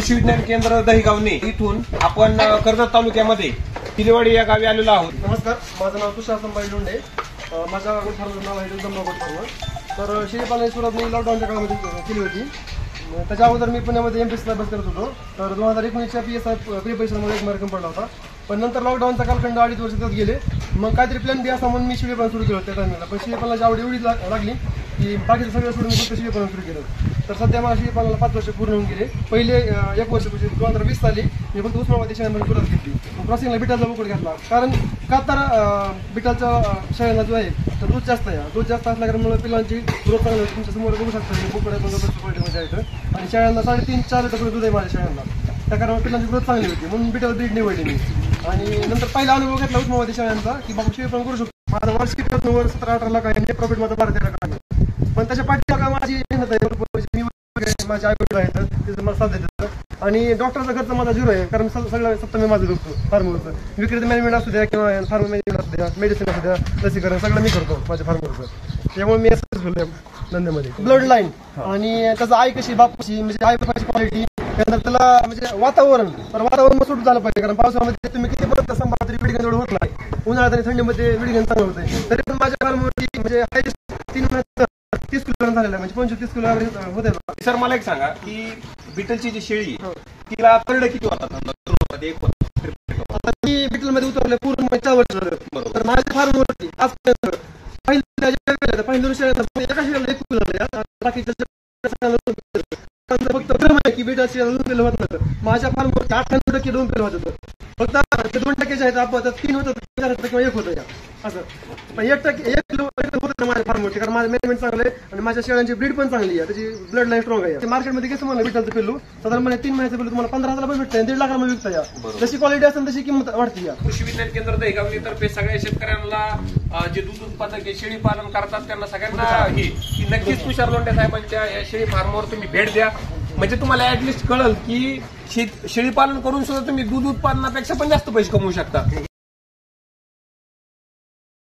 कृषी विज्ञान केंद्र दहीगावणे इथून आपण कर्जत तालुक्यामध्ये किलेवाडी या गावी आलेलो आहोत। नमस्कार, माझं नाव तुषार संभाजी लोंढे। माझ्या गोठ्याचं नाव आहे जगदंबा गोठा। तर शेळीपालन सुरुवात मी लॉकडाऊनच्या काळामध्ये केली होती। त्याच्या अगोदर मी पुण्यामध्ये एमपीएससीला अभ्यास करत होतो। तर 2019च्या PSI प्री परीक्षेमध्ये एक मार्क पडला होता। पण नंतर लॉकडाऊनचा कालखंड 2.5 वर्ष त्यात गेले। मग काहीतरी प्लॅन बी असा म्हणून मी शेळीपालन सुरू केलं त्या टायमिंगला। पण शेळीपालनाची आवड एवढी लागली की बाकीचं सगळं सोडून मी फक्त शेळीपालन सुरू केलं। तर सध्या मला शेळीपालनाला 5 वर्ष पूर्ण होऊन गेले। पहिले 1 वर्ष 2020 साली मी फक्त उस्मानाबादी शेळ्यांमध्ये सुरुवात केली। क्रॉसिंगला बिटाचा बोकड घेतला, कारण का तर बिटाच्या शेळ्यांना जो आहे तर दूध जास्त आहे। दूध जास्त असल्यामुळे पिलांची ग्रोथ चांगली होती। तुमच्या समोर बघू शकता बोकड क्वालिटीमध्ये आहेत आणि शेळ्यांना 3.5-4 लिटर दूध आहे माझ्या शेळ्यांना। त्या कारण पिलांची ग्रोथ चांगली होती म्हणून बिटाचं ब्रीड निवडली मी। आणि नंतर पहिला अनुभव घेतला उस्मानाबादी शेळ्यांचा की बाबा शेळीपालन करू शकतो। माझा वार्षिक टर्नओव्हर 17-18 लाख आहे, प्रॉफिट माझा 12-13 लाख आहे। पण त्याच्या पाठीमागे माझी मेहनत आहे, माझे आई-वडील आहेत तिथं मला साथ देतात। आणि डॉक्टरचा खर्च माझा 0 आहे, कारण सगळं सप्ताह मी माझं बघतो फार्मरचं। विक्रेता मॅनेजमेंट असू द्या किंवा फार्मर मॅनेजमेंट असू द्या, मेडिसिन असू द्या, लसीकरण सगळं मी करतो माझ्या फार्मरचं। त्यामुळे मी सक्सेसफुल आहे धंद्यामध्ये। ब्लड लाईन आणि त्याचं आई कशी बाप कशी, म्हणजे आई बापाची क्वालिटी, त्यानंतर त्याला म्हणजे वातावरण सूट झालं पाहिजे। कारण पावसामध्ये तुम्ही किती पर्यंत सांभाळा तरी विडगण एवढं होत नाही, उन्हाळ्यात आणि थंडीमध्ये विडगण चांगलं होतं। तरी पण माझ्या फार्मवरती म्हणजे हायस्ट 3 महिन्यात 30 किलो झालेला, म्हणजे 25-30 किलो ॲव्हरेज होते। सर मला एक सांगा की बिटलची जी शेळी तिला करडं किती होतात? आता मी बिटलमध्ये उतरले पूर्ण 4 वर्ष झालं। तर माझ्या फार्मवरती आजपर्यंत पहिल्या एका शेळीला 1 किलो झालं, बाकीच्या फक्त भ्रम आहे की बिटाची 2 किलो होत नव्हतं। माझ्या फार्मवरती 98% 2 किलो होत होतं। फक्त ते 2% जे आहेत आपण 3 होतं किंवा 1 होतं या असं। पण 1 किलो होतं माझ्या फार्मवरती, कारण माझं मॅनेजमेंट चांगलं आहे आणि माझ्या शेळ्यांची ब्रीड पण चांगली आहे, त्याची ब्लड लाईन स्ट्रॉंग आहे। मार्केटमध्ये कसं मला बिटाचं पिल्लू साधारणपणे 3 महिन्याचं पिल्लू तुम्हाला 15,000 पण भेटतं, 1.5 लाखाला विकता या। जशी क्वालिटी असेल तशी किंमत वाढते या। कृषी विज्ञान केंद्र दहीगावणे तर्फे सगळ्या शेतकऱ्यांना जे दूध उत्पादक शेळी पालन करतात त्यांना सगळ्यांना ही की नक्कीच तुषार लोंढे साहेबांच्या या शेळी फार्मवर तुम्ही भेट द्या, म्हणजे तुम्हाला ऍटलिस्ट कळेल की शेळी पालन करून सुद्धा तुम्ही दूध उत्पादनापेक्षा पण जास्त पैसे कमवू शकता।